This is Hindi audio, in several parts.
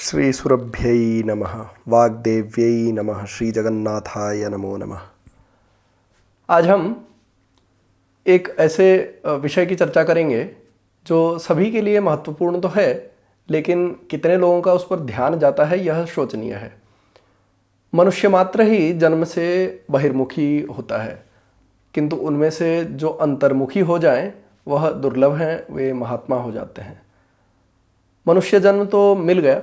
श्री सुरभ्यै नमः, वाग्देव्यै नमः, श्री जगन्नाथाय नमो नमः। आज हम एक ऐसे विषय की चर्चा करेंगे जो सभी के लिए महत्वपूर्ण तो है, लेकिन कितने लोगों का उस पर ध्यान जाता है यह शोचनीय है। मनुष्य मात्र ही जन्म से बहिर्मुखी होता है, किंतु उनमें से जो अंतर्मुखी हो जाएं वह दुर्लभ हैं, वे महात्मा हो जाते हैं। मनुष्य जन्म तो मिल गया,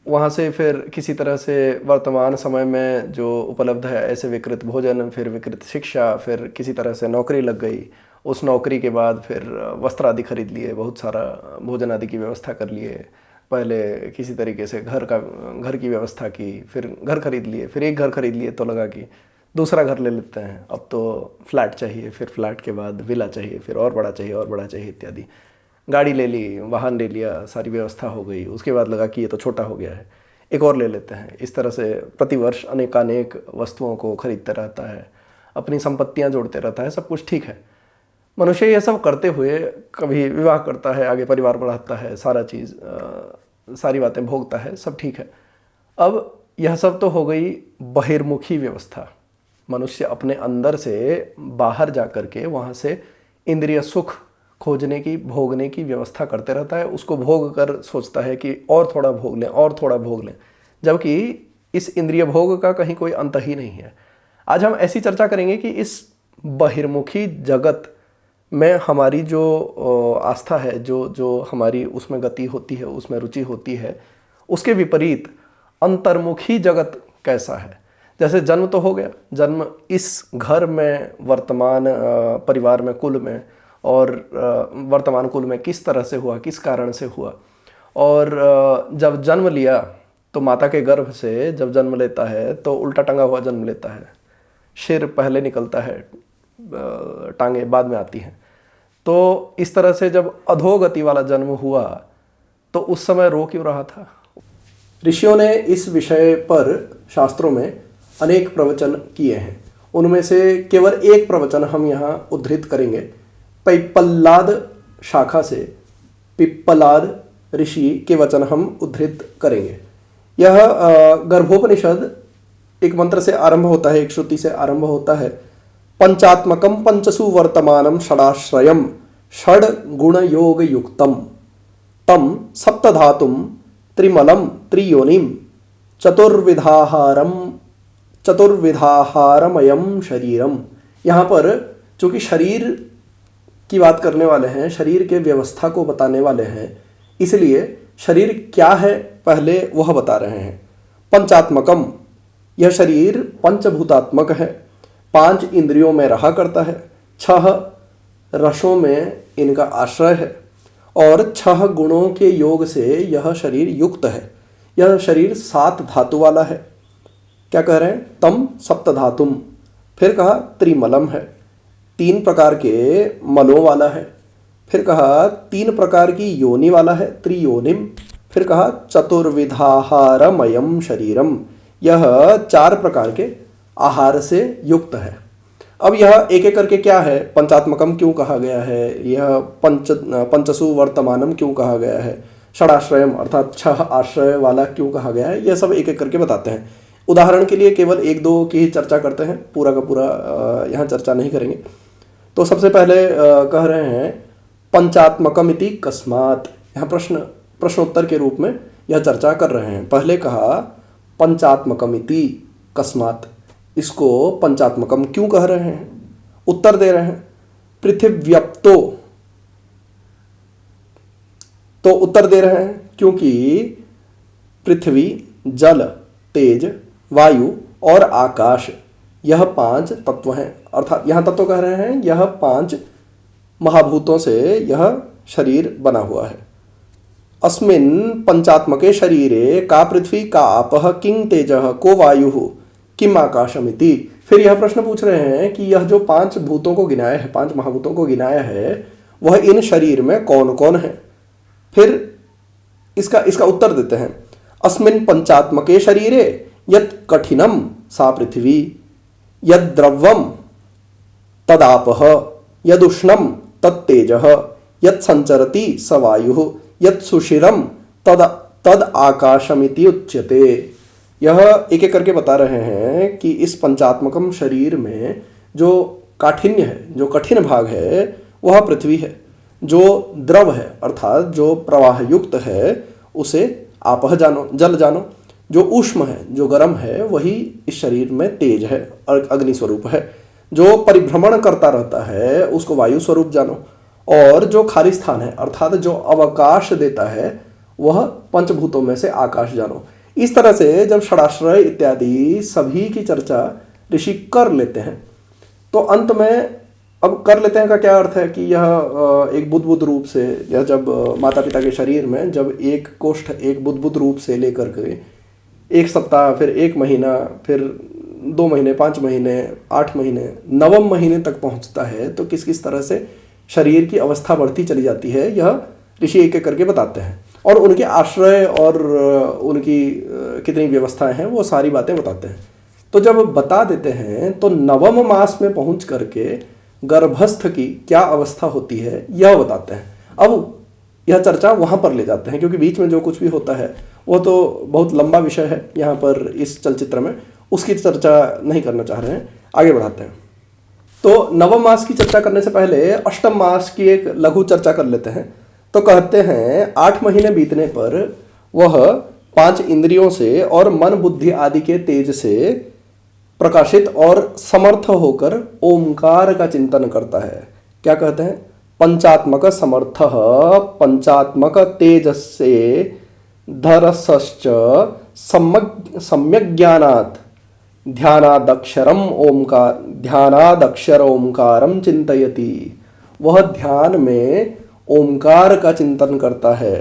वहाँ से फिर किसी तरह से वर्तमान समय में जो उपलब्ध है ऐसे विकृत भोजन, फिर विकृत शिक्षा, फिर किसी तरह से नौकरी लग गई। उस नौकरी के बाद फिर वस्त्र आदि खरीद लिए, बहुत सारा भोजन आदि की व्यवस्था कर लिए। पहले किसी तरीके से घर की व्यवस्था की, फिर घर खरीद लिए, फिर एक घर खरीद लिए तो लगा कि दूसरा घर ले लेते हैं, अब तो फ्लैट चाहिए, फिर फ्लैट के बाद विला चाहिए, फिर और बड़ा चाहिए और बड़ा चाहिए इत्यादि। गाड़ी ले ली, वाहन ले लिया, सारी व्यवस्था हो गई। उसके बाद लगा कि ये तो छोटा हो गया है, एक और ले लेते हैं। इस तरह से प्रतिवर्ष अनेकानेक वस्तुओं को खरीदते रहता है, अपनी संपत्तियां जोड़ते रहता है, सब कुछ ठीक है। मनुष्य ये सब करते हुए कभी विवाह करता है, आगे परिवार बढ़ाता है, सारी बातें भोगता है, सब ठीक है। अब यह सब तो हो गई बहिर्मुखी व्यवस्था। मनुष्य अपने अंदर से बाहर जा कर के वहाँ से इंद्रिय सुख खोजने की, भोगने की व्यवस्था करते रहता है। उसको भोग कर सोचता है कि और थोड़ा भोग लें और थोड़ा भोग लें, जबकि इस इंद्रिय भोग का कहीं कोई अंत ही नहीं है। आज हम ऐसी चर्चा करेंगे कि इस बहिर्मुखी जगत में हमारी जो आस्था है, जो हमारी उसमें गति होती है, उसमें रुचि होती है, उसके विपरीत अंतर्मुखी जगत कैसा है। जैसे जन्म तो हो गया, जन्म इस घर में, वर्तमान परिवार में, कुल में, और वर्तमान कुल में किस तरह से हुआ, किस कारण से हुआ। और जब जन्म लिया तो माता के गर्भ से जब जन्म लेता है तो उल्टा टंगा हुआ जन्म लेता है। सिर पहले निकलता है, टांगे बाद में आती हैं। तो इस तरह से जब अधोगति वाला जन्म हुआ तो उस समय रो क्यों रहा था। ऋषियों ने इस विषय पर शास्त्रों में अनेक प्रवचन किए हैं। उनमें से केवल एक प्रवचन हम यहाँ उद्धृत करेंगे। पिप्पलाद शाखा से पिप्पलाद ऋषि के वचन हम उद्धृत करेंगे। यह गर्भोपनिषद एक मंत्र से आरंभ होता है, एक श्रुति से आरंभ होता है। पंचात्मकम पंचसु वर्तमानम षडाश्रयम षड गुण योग युक्तम तम सप्तधातुम त्रिमलम त्रियोनिम चतुर्विधाहारमयम शरीरम। यहाँ पर चूंकि शरीर की बात करने वाले हैं, शरीर के व्यवस्था को बताने वाले हैं, इसलिए शरीर क्या है पहले वह बता रहे हैं। पंचात्मकम, यह शरीर पंचभूतात्मक है, 5 इंद्रियों में रहा करता है, 6 रसों में इनका आश्रय है और 6 गुणों के योग से यह शरीर युक्त है। यह शरीर 7 धातु वाला है। क्या कह रहे हैं? तम सप्तधातुम। फिर कहा त्रिमलम है, 3 प्रकार के मलों वाला है। फिर कहा 3 प्रकार की योनि वाला है, त्रियोनिम। फिर कहा चतुर्विधाहारमयम शरीरम, यह 4 प्रकार के आहार से युक्त है। अब यह एक एक करके क्या है, पंचात्मकम क्यों कहा गया है, यह पंचसु वर्तमानम क्यों कहा गया है, षडाश्रयम अर्थात 6 आश्रय वाला क्यों कहा गया है, यह सब एक एक करके बताते हैं। उदाहरण के लिए केवल 1-2 की ही चर्चा करते हैं, पूरा का पूरा यहाँ चर्चा नहीं करेंगे। तो सबसे पहले कह रहे हैं पंचात्मकमिति कस्मात्। यहाँ प्रश्नोत्तर के रूप में यह चर्चा कर रहे हैं। पहले कहा पंचात्मकमिति कस्मात्, इसको पंचात्मकम क्यों कह रहे हैं। उत्तर दे रहे हैं पृथिव्यप्तो, तो उत्तर दे रहे हैं क्योंकि पृथ्वी, जल, तेज, वायु और आकाश, यह 5 तत्व हैं। अर्थात यहाँ तत्व कह रहे हैं यह 5 महाभूतों से यह शरीर बना हुआ है। अस्मिन् पंचात्मके शरीरे का पृथ्वी का आपः किं तेजः को वायुः किम आकाशमिति। फिर यह प्रश्न पूछ रहे हैं कि यह जो 5 भूतों को गिनाया है, 5 महाभूतों को गिनाया है, वह इन शरीर में कौन कौन है। फिर इसका उत्तर देते हैं अस्मिन् पंचात्मके शरीरे यत् कठिनम सा पृथ्वी, यद द्रव्यम तदापः, यदुष्णम तत्तेजः, यत् संचरति स वायुः, यत् सुषिरम तद आकाशमिति उच्यते। यह एक एक करके बता रहे हैं कि इस पंचात्मकम शरीर में जो काठिन्य है, जो कठिन भाग है, वह पृथ्वी है। जो द्रव है अर्थात जो प्रवाह युक्त है उसे आपह जानो, जल जानो। जो ऊष्म है, जो गर्म है, वही इस शरीर में तेज है और अग्नि स्वरूप है। जो परिभ्रमण करता रहता है उसको वायु स्वरूप जानो। और जो खाली स्थान है अर्थात जो अवकाश देता है वह पंचभूतों में से आकाश जानो। इस तरह से जब षडाश्रय इत्यादि सभी की चर्चा ऋषि कर लेते हैं तो अंत में, अब कर लेते हैं का क्या अर्थ है कि यह एक बुद्ध रूप से, यह जब माता पिता के शरीर में जब एक कोष्ठ एक बुद्ध रूप से लेकर के 1 सप्ताह, फिर 1 महीना, फिर 2 महीने, 5 महीने, 8 महीने, 9वें महीने तक पहुंचता है तो किस किस तरह से शरीर की अवस्था बढ़ती चली जाती है, यह ऋषि एक एक करके बताते हैं। और उनके आश्रय और उनकी कितनी व्यवस्थाएं हैं वो सारी बातें बताते हैं। तो जब बता देते हैं तो 9वें मास में पहुंच करके गर्भस्थ की क्या अवस्था होती है यह बताते हैं। अब यह चर्चा वहाँ पर ले जाते हैं क्योंकि बीच में जो कुछ भी होता है वो तो बहुत लंबा विषय है यहाँ पर इस चलचित्र में, उसकी चर्चा नहीं करना चाह रहे हैं, आगे बढ़ाते हैं। तो 9वें मास की चर्चा करने से पहले अष्टम मास की एक लघु चर्चा कर लेते हैं। तो कहते हैं 8 महीने बीतने पर वह 5 इंद्रियों से और मन बुद्धि आदि के तेज से प्रकाशित और समर्थ होकर ओमकार का चिंतन करता है। क्या कहते हैं? पंचात्मक समर्थ पंचात्मक तेजस्से धरसश्च सम्यक ज्ञानात् ध्यानादक्षर ओमकारम चिंतयति। वह ध्यान में ओमकार का चिंतन करता है।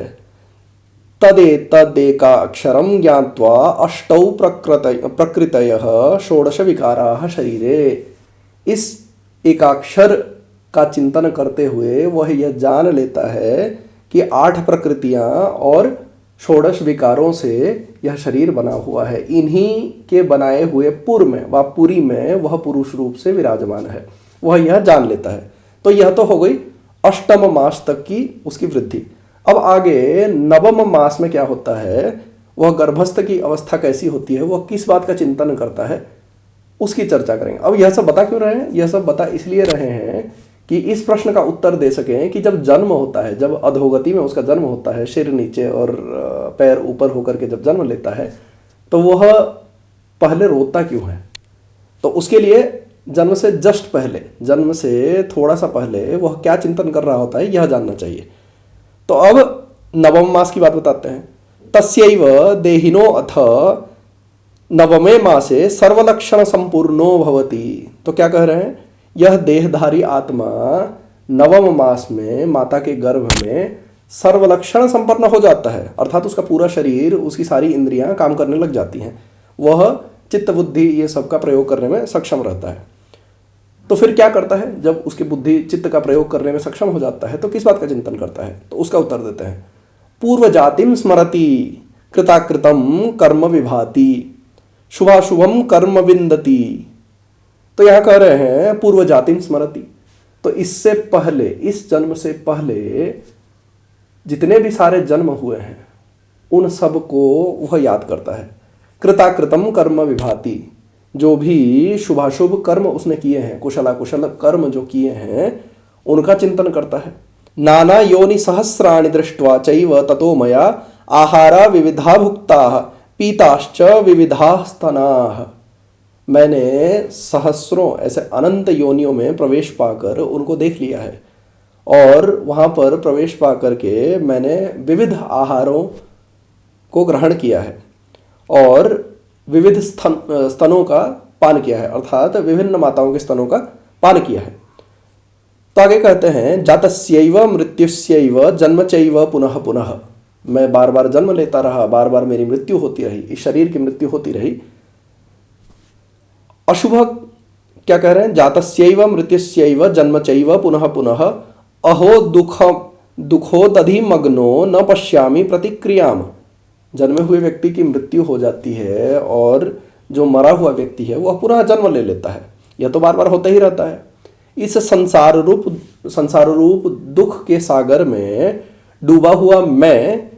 तदेतदेकाक्षरं ज्ञात्वा अष्टौ प्रकृतयः षोडश विकाराः शरीरे। इस एकाक्षर का चिंतन करते हुए वह यह जान लेता है कि 8 प्रकृतियां और षोडश विकारों से यह शरीर बना हुआ है। इन्हीं के बनाए हुए पुर में व पुरी में वह पुरुष रूप से विराजमान है, वह यह जान लेता है। तो यह तो हो गई अष्टम मास तक की उसकी वृद्धि। अब आगे 9वें मास में क्या होता है, वह गर्भस्थ की अवस्था कैसी होती है, वह किस बात का चिंतन करता है, उसकी चर्चा करेंगे। अब यह सब बता क्यों रहे हैं? यह सब बता इसलिए रहे हैं कि इस प्रश्न का उत्तर दे सकें कि जब जन्म होता है, जब अधोगति में उसका जन्म होता है, सिर नीचे और पैर ऊपर होकर के जब जन्म लेता है तो वह पहले रोता क्यों है। तो उसके लिए जन्म से जस्ट पहले, जन्म से थोड़ा सा पहले वह क्या चिंतन कर रहा होता है यह जानना चाहिए। तो अब 9वें मास की बात बताते हैं। तस्यैव देहिनो अथ 9वें मासे सर्वलक्षण संपूर्णो भवति। तो क्या कह रहे हैं? यह देहधारी आत्मा 9वें मास में माता के गर्भ में सर्वलक्षण संपन्न हो जाता है, अर्थात उसका पूरा शरीर, उसकी सारी इंद्रियां काम करने लग जाती हैं, वह चित्त बुद्धि ये सब का प्रयोग करने में सक्षम रहता है। तो फिर क्या करता है? जब उसकी बुद्धि चित्त का प्रयोग करने में सक्षम हो जाता है तो किस बात का चिंतन करता है? तो उसका उत्तर देते हैं, पूर्व जातिम स्मरति कृताकृतम कर्म विभाति शुभाशुभम कर्म विन्दति। तो यहां कह रहे हैं पूर्व जातिम स्मरति। तो इससे पहले, इस जन्म से पहले जितने भी सारे जन्म हुए हैं उन सब को वह याद करता है। कृताकृतम कर्म विभाति, जो भी शुभाशुभ कर्म उसने किए हैं, कुशलाकुशल कर्म जो किए हैं उनका चिंतन करता है। नाना योनि सहस्राणि दृष्ट्वा चैव ततो मया आहारा विविधा भुक्ताः पीताश्च विविधाः स्तनाः। मैंने सहस्रों ऐसे अनंत योनियों में प्रवेश पाकर उनको देख लिया है और वहाँ पर प्रवेश पाकर के मैंने विविध आहारों को ग्रहण किया है और विविध स्तनों का पान किया है, अर्थात विभिन्न माताओं के स्तनों का पान किया है। तो आगे कहते हैं जातस्यैव मृत्युस्यैव जन्म चैव पुनः पुनः। मैं बार बार जन्म लेता रहा, बार बार मेरी मृत्यु होती रही, इस शरीर की मृत्यु होती रही। अशुभ क्या कह रहे हैं? जातस्यैव मृत्युस्यैव जन्म चैव पुनः पुनः अहो दुखोदधि मग्नो न पश्यामि प्रतिक्रियाम। जन्मे हुए व्यक्ति की मृत्यु हो जाती है और जो मरा हुआ व्यक्ति है वह पुनः जन्म ले लेता है। यह तो बार बार होता ही रहता है। इस संसार रूप दुख के सागर में डूबा हुआ मैं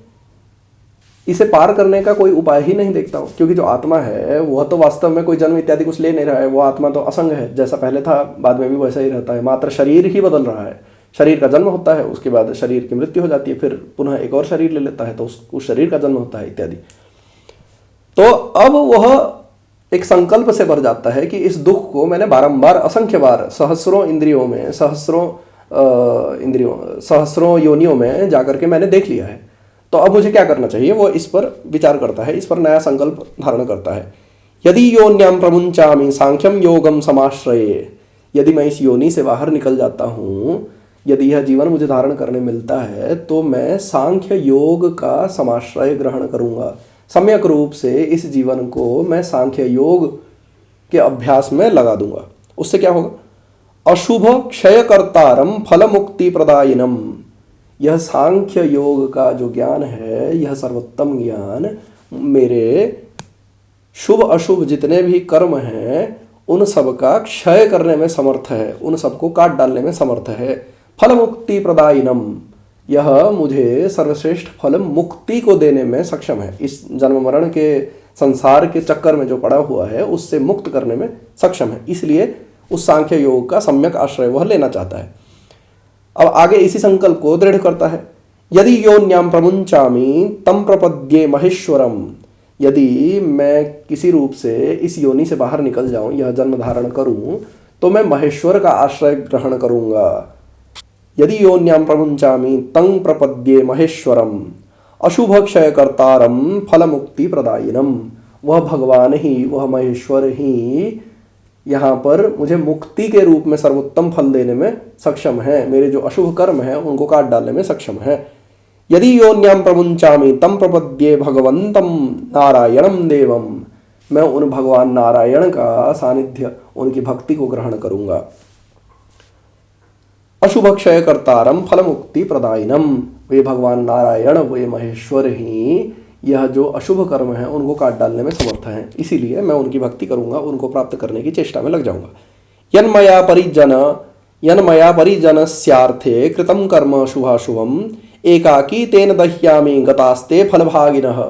इसे पार करने का कोई उपाय ही नहीं देखता हूँ, क्योंकि जो आत्मा है वह तो वास्तव में कोई जन्म इत्यादि कुछ ले नहीं रहा है। वो आत्मा तो असंग है, जैसा पहले था बाद में भी वैसा ही रहता है, मात्र शरीर ही बदल रहा है। शरीर का जन्म होता है, उसके बाद शरीर की मृत्यु हो जाती है, फिर पुनः एक और शरीर ले लेता है, तो उस शरीर का जन्म होता है इत्यादि। तो अब वह एक संकल्प से भर जाता है कि इस दुख को मैंने बारंबार, असंख्य बार, सहस्रों इंद्रियों में, सहस्रों योनियों में जाकर के मैंने देख लिया है, तो अब मुझे क्या करना चाहिए। वो इस पर विचार करता है, इस पर नया संकल्प धारण करता है। यदि योन्याम प्रमुंचामि सांख्यम योगम समाश्रये, यदि मैं इस योनि से बाहर निकल जाता हूँ, यदि यह जीवन मुझे धारण करने मिलता है, तो मैं सांख्य योग का समाश्रय ग्रहण करूँगा। सम्यक रूप से इस जीवन को मैं सांख्य योग के अभ्यास में लगा दूंगा। उससे क्या होगा, अशुभ क्षयकर्तारम फल मुक्ति प्रदायिनम, यह सांख्य योग का जो ज्ञान है, यह सर्वोत्तम ज्ञान मेरे शुभ अशुभ जितने भी कर्म हैं उन सब का क्षय करने में समर्थ है, उन सबको काट डालने में समर्थ है। फल मुक्ति प्रदायिनम, यह मुझे सर्वश्रेष्ठ फल मुक्ति को देने में सक्षम है। इस जन्म मरण के संसार के चक्कर में जो पड़ा हुआ है उससे मुक्त करने में सक्षम है, इसलिए उस सांख्य योग का सम्यक आश्रय वह लेना चाहता है। अब आगे इसी संकल्प को दृढ़ करता है। यदि योन्याम प्रमुंचामि तम प्रपद्ये महेश्वरम, यदि मैं किसी रूप से इस योनि से बाहर निकल जाऊं, यह जन्म धारण करूं, तो मैं महेश्वर का आश्रय ग्रहण करूंगा। यदि योन्याम प्रमुंचामि तं प्रपद्ये महेश्वरम अशुभ क्षय कर्तारम फल मुक्ति प्रदायिनम, वह भगवान ही, वह महेश्वर ही यहाँ पर मुझे मुक्ति के रूप में सर्वोत्तम फल देने में सक्षम है, मेरे जो अशुभ कर्म हैं उनको काट डालने में सक्षम है। यदि योन्याम प्रमुंचामि तम प्रपद्ये भगवंतम नारायणम देवम, मैं उन भगवान नारायण का सानिध्य, उनकी भक्ति को ग्रहण करूंगा। अशुभ क्षय कर्तारम फल मुक्ति प्रदायिनम, वे भगवान नारायण, वे महेश्वर ही यह जो अशुभ कर्म है उनको काट डालने में समर्थ हैं, इसीलिए मैं उनकी भक्ति करूंगा, उनको प्राप्त करने की चेष्टा में लग जाऊंगा। यन्मया परिजनस्यार्थे कृतं कर्म शुभाशुभम एकाकी तेन दह्यामि गतास्ते फलभागिनः।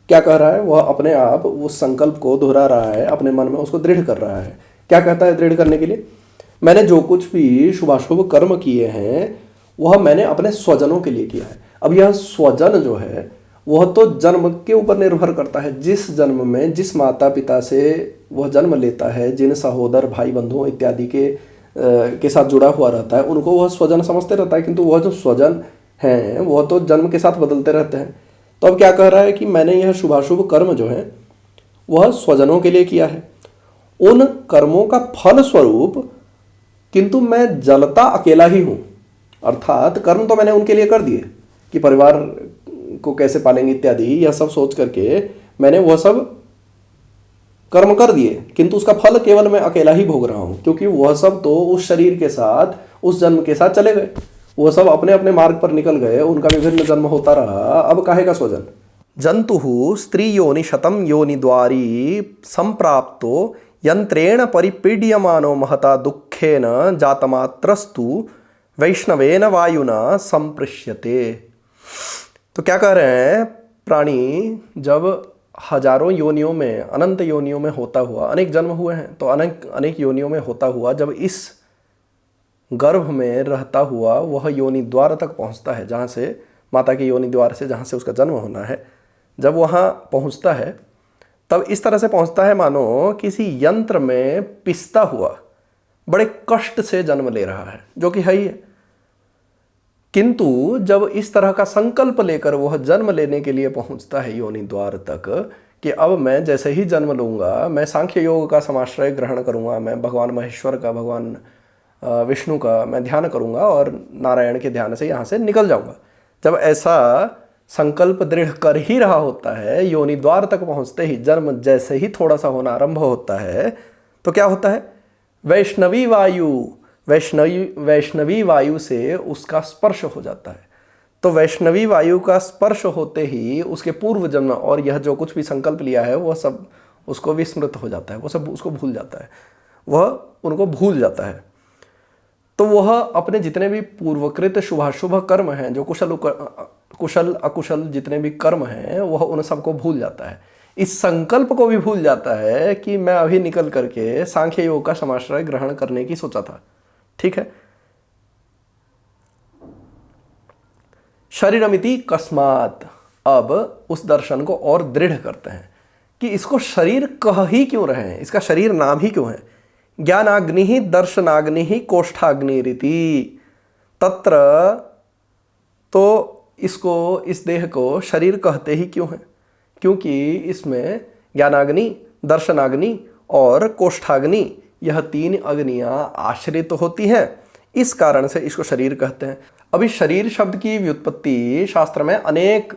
क्या कह रहा है, वह अपने आप उस संकल्प को दोहरा रहा है, अपने मन में उसको दृढ़ कर रहा है। क्या कहता है दृढ़ करने के लिए, मैंने जो कुछ भी शुभाशुभ कर्म किए हैं वह मैंने अपने स्वजनों के लिए किया है। अब यह स्वजन जो है वह तो जन्म के ऊपर निर्भर करता है, जिस जन्म में जिस माता पिता से वह जन्म लेता है, जिन सहोदर भाई बंधुओं इत्यादि के साथ जुड़ा हुआ रहता है, उनको वह स्वजन समझते रहता है, किंतु वह जो स्वजन हैं वह तो जन्म के साथ बदलते रहते हैं। तो अब क्या कह रहा है कि मैंने यह शुभाशुभ कर्म जो है वह स्वजनों के लिए किया है, उन कर्मों का फल स्वरूप किंतु मैं जलता अकेला ही हूँ। अर्थात कर्म तो मैंने उनके लिए कर दिए कि परिवार को कैसे पालेंगे इत्यादि, यह सब सोच करके मैंने वह सब कर्म कर दिए, किंतु उसका फल केवल मैं अकेला ही भोग रहा हूँ, क्योंकि वह सब तो उस शरीर के साथ, उस जन्म के साथ चले गए, वह सब अपने अपने मार्ग पर निकल गए, उनका विभिन्न जन्म होता रहा। अब काहे का स्वजन। जंतु स्त्री योनि शतम योनि द्वारी संप्राप्तो यंत्रेण परिपीड्यमानो महता दुखेन जातमात्रस्तु वैष्णवेन वायुना संपृश्यते। तो क्या कह रहे हैं, प्राणी जब हजारों योनियों में, अनंत योनियों में होता हुआ, अनेक जन्म हुए हैं तो अनेक योनियों में होता हुआ, जब इस गर्भ में रहता हुआ वह योनि द्वार तक पहुंचता है, जहाँ से माता के योनि द्वार से जहाँ से उसका जन्म होना है, जब वहाँ पहुँचता है तब इस तरह से पहुँचता है मानो किसी यंत्र में पिसता हुआ बड़े कष्ट से जन्म ले रहा है, जो कि है ही है। किंतु जब इस तरह का संकल्प लेकर वह जन्म लेने के लिए पहुंचता है योनि द्वार तक कि अब मैं जैसे ही जन्म लूँगा, मैं सांख्य योग का समाश्रय ग्रहण करूँगा, मैं भगवान महेश्वर का, भगवान विष्णु का मैं ध्यान करूँगा और नारायण के ध्यान से यहाँ से निकल जाऊँगा। जब ऐसा संकल्प दृढ़ कर ही रहा होता है, योनि द्वार तक पहुँचते ही जन्म जैसे ही थोड़ा सा होना आरंभ होता है, तो क्या होता है, वैष्णवी वायु से उसका स्पर्श हो जाता है। तो वैष्णवी वायु का स्पर्श होते ही उसके पूर्व जन्म और यह जो कुछ भी संकल्प लिया है वह सब उसको विस्मृत हो जाता है, वो सब उसको भूल जाता है, वह उनको भूल जाता है। तो वह अपने जितने भी पूर्वकृत शुभाशुभ कर्म हैं, जो कुशल अकुशल जितने भी कर्म हैं वह उन सबको भूल जाता है। इस संकल्प को भी भूल जाता है कि मैं अभी निकल करके सांख्य योग का समाश्रय ग्रहण करने की सोचा था। ठीक है। शरीरमिति कस्मात्, अब उस दर्शन को और दृढ़ करते हैं कि इसको शरीर कह ही क्यों रहे हैं, इसका शरीर नाम ही क्यों है। ज्ञानाग्नि ही दर्शनाग्नि ही कोष्ठाग्नि रीति, तत्र, तो इसको, इस देह को शरीर कहते ही क्यों है, क्योंकि इसमें ज्ञानाग्नि, दर्शनाग्नि और कोष्ठाग्नि यह 3 अग्नियां आश्रित होती हैं, इस कारण से इसको शरीर कहते हैं। अभी शरीर शब्द की व्युत्पत्ति शास्त्र में अनेक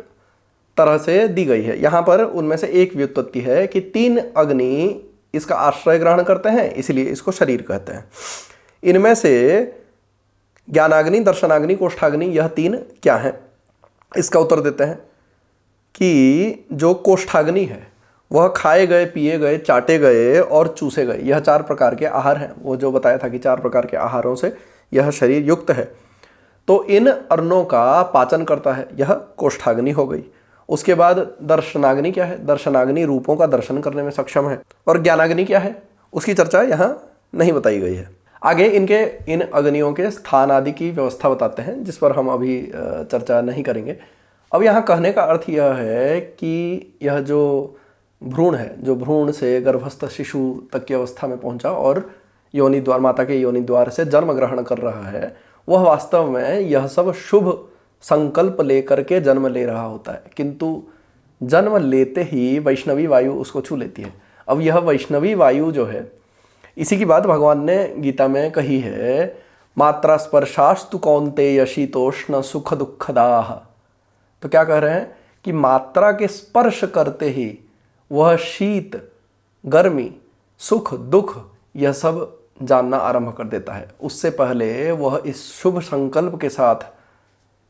तरह से दी गई है। यहाँ पर उनमें से एक व्युत्पत्ति है कि 3 अग्नि इसका आश्रय ग्रहण करते हैं, इसलिए इसको शरीर कहते हैं। इनमें से ज्ञानाग्नि, दर्शनाग्नि, कोष्ठाग्नि यह 3 क्या हैं? इसका उत्तर देते हैं कि जो कोष्ठाग्नि है वह खाए गए, पिए गए, चाटे गए और चूसे गए, यह 4 प्रकार के आहार हैं। वो जो बताया था कि 4 प्रकार के आहारों से यह शरीर युक्त है, तो इन अन्नों का पाचन करता है, यह कोष्ठाग्नि हो गई। उसके बाद दर्शनाग्नि क्या है? दर्शनाग्नि रूपों का दर्शन करने में सक्षम है। और ज्ञानाग्नि क्या है? उसकी चर्चा यहाँ नहीं बताई गई है। आगे इनके इन अग्नियों के स्थान आदि की व्यवस्था बताते हैं, जिस पर हम अभी चर्चा नहीं करेंगे। अब यहाँ कहने का अर्थ यह है कि यह जो भ्रूण है, जो भ्रूण से गर्भस्थ शिशु तक की अवस्था में पहुँचा और योनि द्वार, माता के योनि द्वार से जन्म ग्रहण कर रहा है, वह वास्तव में यह सब शुभ संकल्प लेकर के जन्म ले रहा होता है, किंतु जन्म लेते ही वैष्णवी वायु उसको छू लेती है। अब यह वैष्णवी वायु जो है, इसी की बात भगवान ने गीता में कही है, मात्रा स्पर्शास्तु कौन्तेय शीतोष्ण सुख दुखदाह। तो क्या कह रहे हैं कि मात्रा के स्पर्श करते ही वह शीत, गर्मी, सुख, दुख यह सब जानना आरंभ कर देता है। उससे पहले वह इस शुभ संकल्प के साथ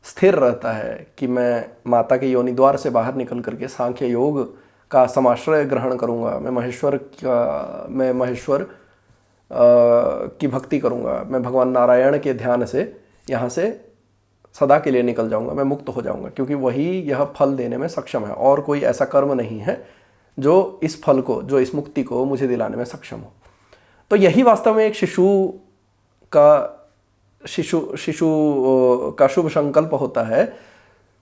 स्थिर रहता है कि मैं माता के योनि द्वार से बाहर निकल करके सांख्य योग का समाश्रय ग्रहण करूँगा, मैं महेश्वर की भक्ति करूँगा, मैं भगवान नारायण के ध्यान से यहाँ से सदा के लिए निकल जाऊँगा, मैं मुक्त हो जाऊँगा, क्योंकि वही यह फल देने में सक्षम है और कोई ऐसा कर्म नहीं है जो इस फल को, जो इस मुक्ति को मुझे दिलाने में सक्षम हो। तो यही वास्तव में एक शिशु का शुभ संकल्प होता है,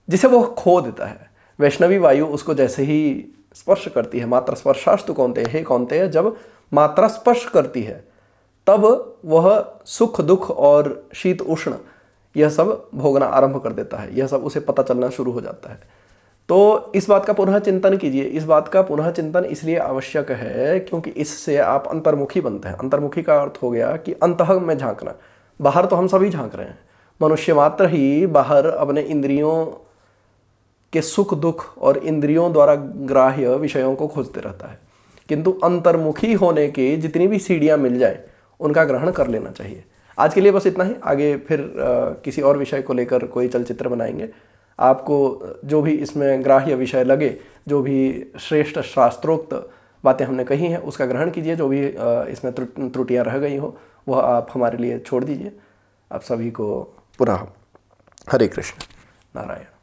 जिसे वह खो देता है। वैष्णवी वायु उसको जैसे ही स्पर्श करती है, मात्रा स्पर्शास्तु कौन्तेय, हे कौन्तेय, जब मात्रा स्पर्श करती है तब वह सुख, दुख और शीत, उष्ण यह सब भोगना आरंभ कर देता है, यह सब उसे पता चलना शुरू हो जाता है। तो इस बात का पुनः चिंतन कीजिए। इस बात का पुनः चिंतन इसलिए आवश्यक है क्योंकि इससे आप अंतर्मुखी बनते हैं। अंतर्मुखी का अर्थ हो गया कि अंतः में झांकना। बाहर तो हम सभी झांक रहे हैं, मनुष्य मात्र ही बाहर अपने इंद्रियों के सुख दुख और इंद्रियों द्वारा ग्राह्य विषयों को खोजते रहता है, किंतु अंतर्मुखी होने की जितनी भी सीढ़ियाँ मिल जाए उनका ग्रहण कर लेना चाहिए। आज के लिए बस इतना ही। आगे फिर किसी और विषय को लेकर कोई चलचित्र बनाएंगे। आपको जो भी इसमें ग्राह्य विषय लगे, जो भी श्रेष्ठ शास्त्रोक्त बातें हमने कही हैं, उसका ग्रहण कीजिए। जो भी इसमें त्रुटियां रह गई हो वह आप हमारे लिए छोड़ दीजिए। आप सभी को पुनः हरे कृष्ण नारायण।